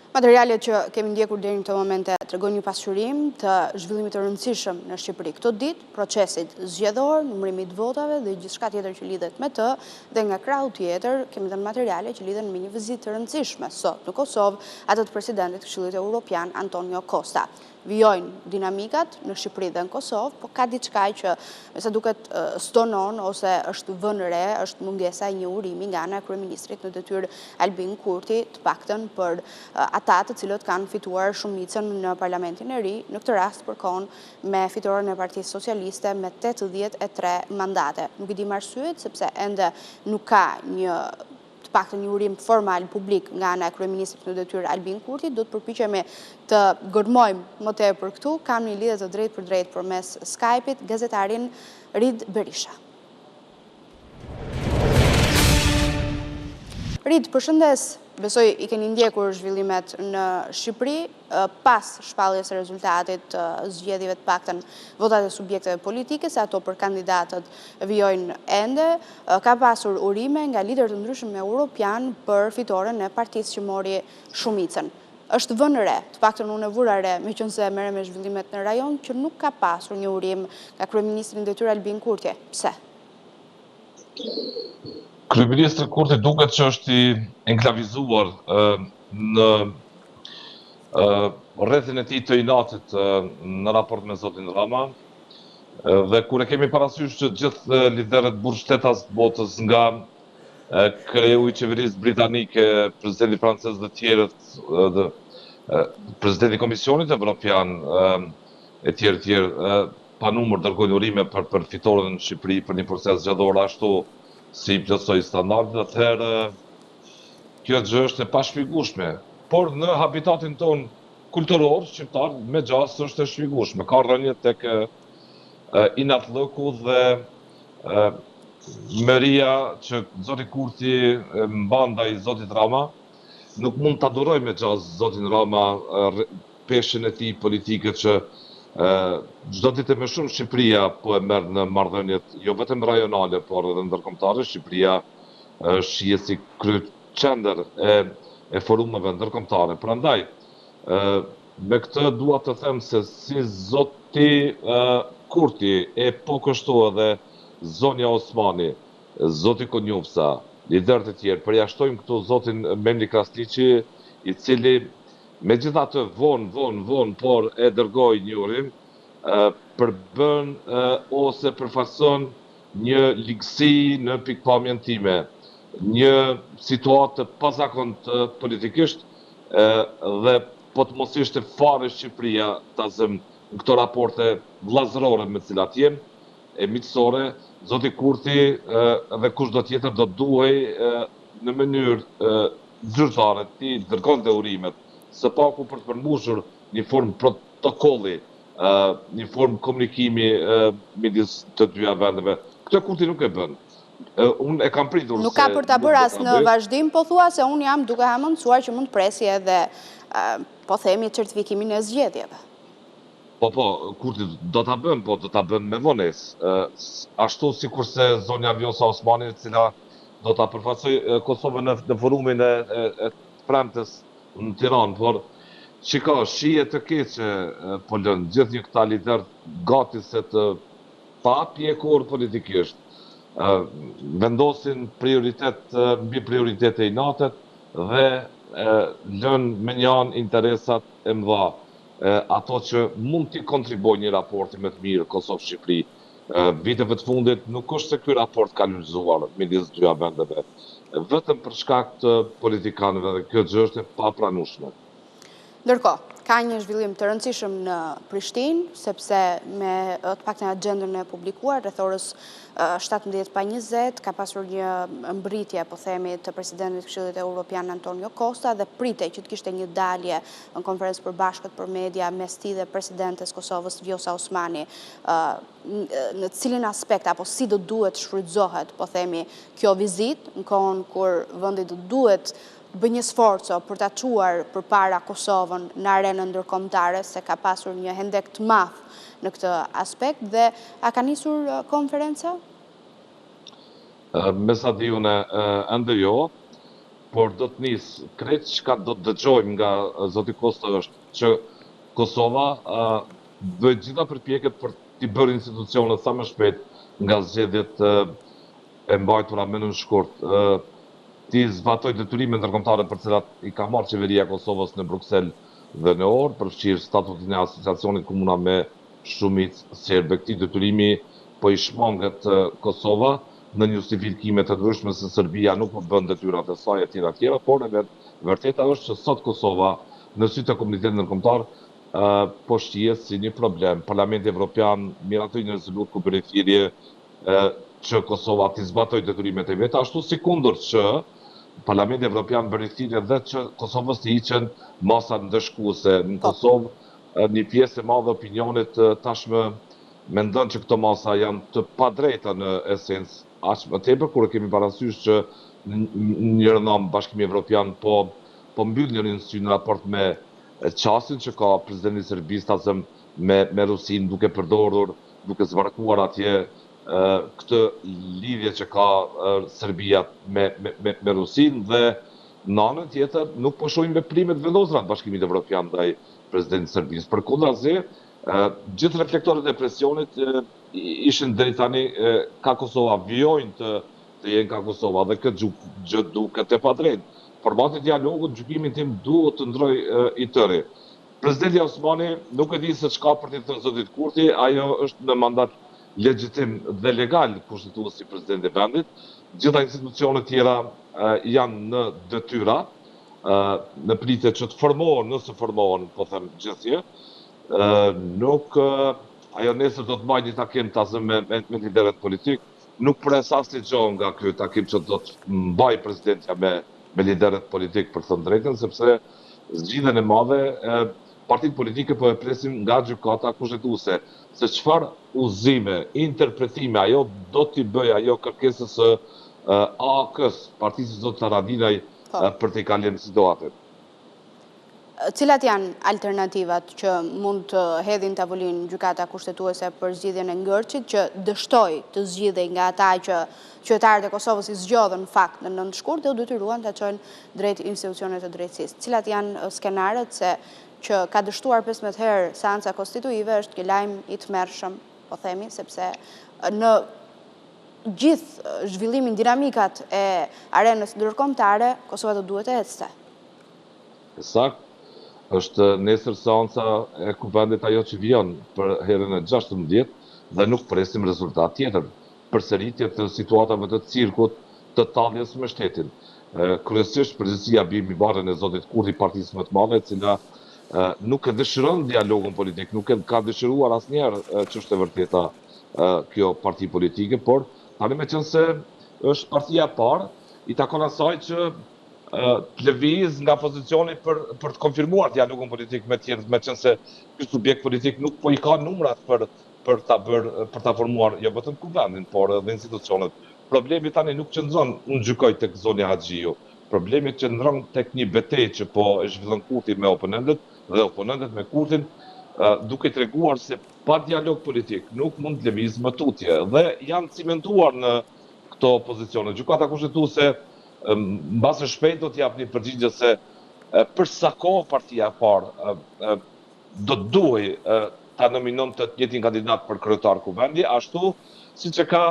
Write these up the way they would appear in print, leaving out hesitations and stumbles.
Materialet që kemi ndjekur deri në këtë moment tregojnë një pasqyrim të zhvillimit të rëndësishëm në Shqipëri këtë ditë, procesit zgjedhor, numërimit të votave dhe gjithçka tjetër që lidhet me të, dhe nga krahu tjetër kemi dhënë materiale që lidhen me një vizitë të rëndësishme sot në Kosovë, atë të presidentit të Këshillit Evropian Antonio Costa. Vijojnë dinamikat në Shqipëri dhe në Kosovë, po ka diçka që me sa duket stonon ose është vënë re, është mungesa e një urimi nga ana e kryeministrit në detyrë Albin Kurti, të paktën për ata të cilët kanë fituar shumicën në Parlamentin e ri, në këtë rast përkon me fitoren e Partisë Socialiste me 83 mandate. Nuk i dim arsyet sepse ende nuk ka të paktën një urim formal publik nga ana e kryeministrit në detyrë Albin Kurti, do të përpiqemi të gërmojmë më tepër këtu. Kam një lidhje të drejtë për drejtë përmes Skype-it gazetarin Rid Berisha. Rid, përshëndes. Besoj i keni ndjekur zhvillimet në Shqipëri pas shpalljes së rezultatit të zgjedhjeve, të paktën votat e subjekteve politike, se ato për kandidatët vijojnë ende. Ka pasur urime nga lider të ndryshëm europian për fitoren e partisë që mori shumicën. Është vënë re, të paktën unë e vura re, meqense merrem me zhvillimet në rajon, që nuk ka pasur një urim nga kryeministri në detyrë Albin Kurti. Pse? Kryeministri Kurti duket që është i enklavizuar në rrethin e tij të inatit në raport me zotin Rama, dhe kur e kemi parasysh që gjithë liderët burgshtetas të botës, nga kreu i qeverisë britanike, presidenti francez dhe tjerët, presidenti i Komisionit Evropian e tjerë, pa numër dërgojnë urime për fitoren në Shqipëri për një proces zgjedhor ashtu si i plotësoi standardet, atëherë kjo gjë është e pashpjegueshme. Por në habitatin ton kulturor shqiptar me gjas është e shpjegueshme. Ka rënje tek inatlëku dhe mëria që zoti Kurti mban ndaj zotit Rama. Nuk mund ta duroj me gjas zotin Rama peshën e tij politike që çdo ditë më shumë Shqipëria po e merr në marrëdhëniet jo vetëm rajonale, por edhe ndërkombëtare. Shqipëria shihet si kryeqendër e forumeve ndërkombëtare. Prandaj, me këtë dua të them se si zoti Kurti e po kështu edhe zonja Osmani, zoti Konjufsa, liderët e tjerë, përjashtojmë këtu zotin Memli Krasniqi, i cili megjithatë vonë, por e dërgoi një urim, përbën ose përfaqëson një ligësi në pikpamjen time, një situatë të pazakontë politikisht, dhe po të mos ishte fare Shqipëria ta zëm në këto raporte vllazërore me të cilat jem, e miqësore, zoti Kurti dhe kushdo tjetër do duhej në mënyrë zyrtare ti dërgonte urimet së paku për të përmbushur një formë protokolli, një formë komunikimi midis të dyja vendeve. Këtë Kurti nuk e bën. Unë e kam pritur. Nuk ka për ta bërë as në vazhdim, po thua se unë jam duke hamendsuar që mund të presi edhe po themi certifikimin e zgjedhjeve. Po, Kurti do ta bën, po do ta bën me vonesë. Ashtu sikurse zonja Vjosa Osmani, e cila do ta përfaqësoj Kosovën në forumin e premtes në Tiranë, por shije të keqe po lënë gjithë një këta lider gati se të papjekur politikisht, vendosin prioritet mbi prioritete i natet dhe lënë me njanë interesat e mëdha, ato që mund t'i kontribojnë një raporti më të mirë Kosovë-Shqipëri. Viteve të fundit nuk është se ky raport ka lulëzuar midis dyja vendeve, vetëm për shkak të politikanëve, dhe kjo gjë është e papranueshme. Ndërkohë, ka një zhvillim të rëndësishëm në Prishtinë, sepse me të paktën agjendën e publikuar rreth orës 17:20 ka pasur një mbritje, po themi, të presidentit të Këshillit Evropian Antonio Costa, dhe pritej që të kishte një dalje në konferencë përbashkët për media mes tij dhe presidentes Kosovës Vjosa Osmani, në cilin aspekt apo si do duhet shfrytëzohet, po themi, kjo vizitë në kohën kur vendi do duhet bëj një sforco për ta çuar përpara Kosovën në arenën ndërkombëtare, se ka pasur një hendek të madh në këtë aspekt, dhe a ka nisur konferenca? Me sa di unë ende jo. por do të nisë krejt çka do të dëgjojmë nga zoti Kosta është që Kosova bëjë gjitha përpjekjet për t'i bërë institucionet sa më shpejt nga zgjedhjet e mbajtura më në shkurt. Ti zbatoj detyrimet ndërkombëtare për cilat i ka marrë qeveria e Kosovës në Bruksel dhe në orë, përfshirë statutin e asociacionit komuna me shumicë serbe. Këtij detyrimi po i shmanget Kosova në një justifikime të ndryshme se Serbia nuk po bën detyrat e saj e tjera, por e vërteta është që sot Kosova në sytë e komunitetit ndërkombëtar po shihet si një problem. Parlamenti Evropian miratoi një rezolut ku bëri thirrje që Kosova t'i zbatoj detyrimet e veta, ashtu si kundër që Parlamenti Evropian bëri thirrje dhe që Kosovës t'i hiqen masa ndëshkuese. Në Kosovë një pjesë e madhe e opinionit tashmë mendon që këto masa janë të padrejta në esencë, aq më tepër kur kemi parasysh që një rëndom Bashkimi Evropian po mbyll një sy në raport me çastin që ka presidenti i Serbisë tasëm me Rusinë, duke përdorur, duke zvarkuar atje këtë lidhje që ka Serbia me Rusinë dhe në anën tjetër nuk po shohim veprimet vendosura të Bashkimit Evropian ndaj presidentit të Serbisë. Përkundrazi, gjithë reflektorët e presionit ishin deri tani ka Kosova, vijojnë të jenë ka Kosova dhe këtë gjë duket e padrejtë. Formati i dialogut, gjykimin tim duhet të ndroj i tëri. Presidenti Osmani nuk e di se çka për t'i thënë zotit Kurti, ajo është në mandat legjitim dhe legal kushtetues si presidenti i vendit. Gjitha institucionet tjera janë në detyra, në pritje që të formohen, nëse formohen, po them gjithsej. Nuk ajo nesër do të mbajë një takim tasëm me liderët politik, nuk pres asnjë gjë nga ky takim që do të mbajë presidentja me liderët politik për thënë drejtën, sepse zgjidhjen e madhe partitë politike po e presim nga gjykata kushtetuese, se çfarë udhëzime, interpretime ajo do t'i bëjë ajo kërkesës së AK-s, partisë së zotit Haradinaj për t'i kaluar situatën. Cilat janë alternativat që mund të hedhin tavolinë gjykata kushtetuese për zgjidhjen e Ngërçit, që dështoi të zgjidhej nga ata që qytetarët e Kosovës i zgjodhen në fakt në 9 shkurt dhe u detyruan ta çojnë drejt institucioneve të drejtësisë. Cilat janë skenarët që ka dështuar 15 herë seanca konstituive është një lajm i tmerrshëm, po themi, sepse në gjithë zhvillimin dinamikat e arenës ndërkombëtare, Kosova do duhet të ecte. Sakt. Është nesër seanca e kuvendit ajo që vjen për herën e 16 dhe nuk presim rezultat tjetër. Përsëritje të situatave të cirkut të talljes me shtetin. Kryesisht përgjegjësia bie mbi barën e zotit Kurti, partisë më të madhe, e cila nuk e dëshiron dialogun politik, nuk e ka dëshiruar asnjëherë që është e vërteta kjo parti politike, por tani meqense është partia e parë, i takon asaj që të lëviz nga pozicioni për të konfirmuar dialogun politik me tjerët, meqense ky subjekt politik nuk po i ka numrat për ta formuar jo vetëm kuvendin, por edhe institucionet. Problemi tani nuk qëndron, unë gjykoj tek zoni Haxhiu. Problemi qëndron tek një betejë që po e zhvillon Kurti me oponentët dhe oponentët me Kurtin, duke treguar se pa dialog politik nuk mund të lëviz më tutje dhe janë cimentuar në këto pozicione. Gjykata kushtetuese mbase shpejt do t'jap një përgjigje se për sa kohë partia e parë do të duhej ta nominon të njëjtin kandidat për kryetar kuvendi, ashtu siç e ka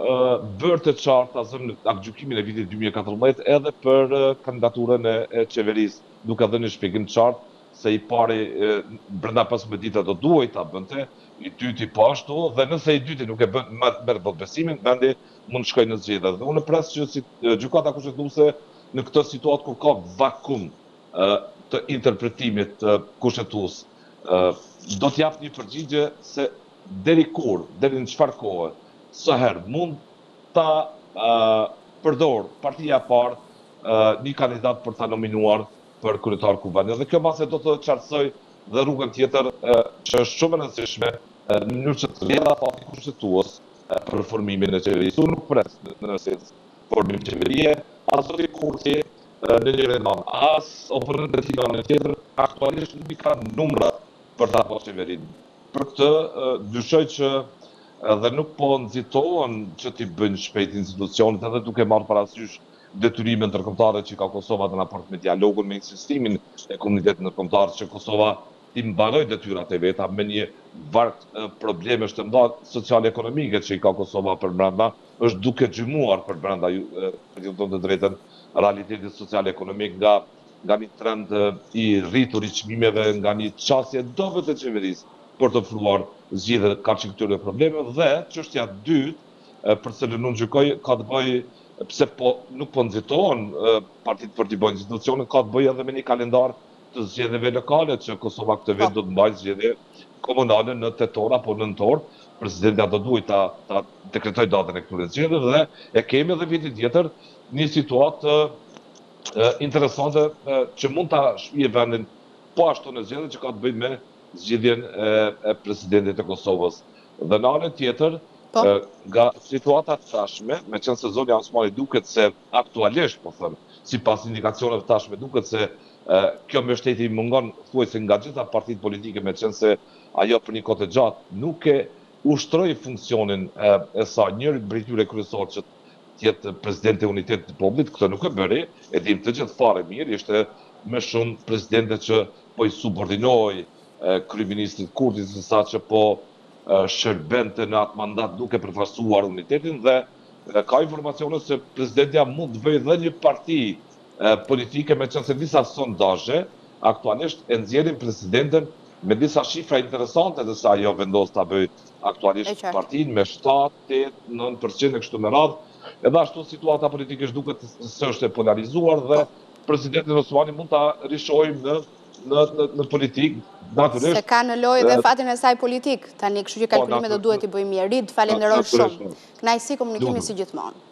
bërë të qartë në gjykimin e vitit 2014 edhe për kandidaturën e qeverisë, duke dhënë një shpjegim të qartë se i pari brenda 15 ditëve do duhej ta bënte, i dyti po ashtu, dhe nëse i dyti nuk e bën merr votbesimin, vendi mund të shkojë në zgjedhje. Dhe unë pres që gjykata kushtetuese në këtë situatë kur ka vakum të interpretimit kushtetues, do të jap një përgjigje se deri në çfarë kohe, sa herë mund ta përdor partia e parë një kandidat për ta nominuar për kryetar kuvendit. Dhe kjo mbase do të qartësoj dhe rrugën tjetër që është shumë e rëndësishme në mënyrë që të rrjedha fati kushtetues për formimin e qeverisë. Unë nuk pres në esencë formim qeverie, as zoti Kurti në një rëndom, as oponentët e tij tjetër aktualisht nuk i kanë numra për ta pasur qeverinë. Për këtë dyshoj që edhe nuk po nxitohen që t'i bëjnë shpejt institucionet, edhe duke marrë parasysh detyrime ndërkombëtare që ka Kosova në raport me dialogun, me insistimin e komunitetit ndërkombëtar që Kosova ti mbaroj detyrat e veta me një varg probleme të mëdha social-ekonomike që i ka Kosova për brenda, është duke gjymuar për brenda, për ju të drejtën, realitetit social-ekonomik nga një trend i rritur i çmimeve, nga një qasje dobët e qeverisë për të ofruar zgjidhje kafshë këtyre problemeve dhe çështja e dytë, për cilën unë gjykoj, ka të bëjë pse nuk po nxitohen partitë për të bëjë institucione, ka të bëjë edhe me një kalendar të zgjedhjeve lokale që Kosova këtë vit do të mbajë zgjedhje komunale në tetor apo nëntor. Presidenti do duhet ta dekretoj datën e këtyre zgjedhjeve dhe e kemi edhe vitin tjetër një situatë interesante që mund ta shpije vendin po ashtu në zgjedhje që ka të bëjë me zgjedhjen e presidentit të Kosovës. Dhe në anën tjetër, nga situata tashme, me qenë se zoni Osmani duket se aktualisht, po thëmë, sipas indikacioneve tashme, duket se kjo mbështetje i mungon thuajse nga gjitha partitë politike, me qenë se ajo për një kohë të gjatë nuk e ushtroi funksionin e saj, njëri prej tyre kryesor që tjetë presidenti e Unitetit të Popullit, këtë nuk e bëri, e dim të gjithë fare mirë, ishte më shumë presidente që po i subordinoi kryeministrit Kurti, sa që po shërbente në atë mandat duke përfaqësuar unitetin dhe ka informacione se presidentja mund të bëjë dhe një parti politike me qenë se disa sondazhe aktualisht e nxjerrin presidenten me disa shifra interesante dhe sa ajo vendos ta bëjë aktualisht partinë me 7-8-9% e kështu me radhë. Edhe ashtu situata politike duket se është e polarizuar dhe presidenti Osmani mund ta rishojmë në politikë. Se ka në lojë dhe fatin e saj politik, tani kështu që kalkulimet do duhet i bëjmë mirë. Rid, falenderoj shumë. Kënaqësi komunikimi si gjithmonë.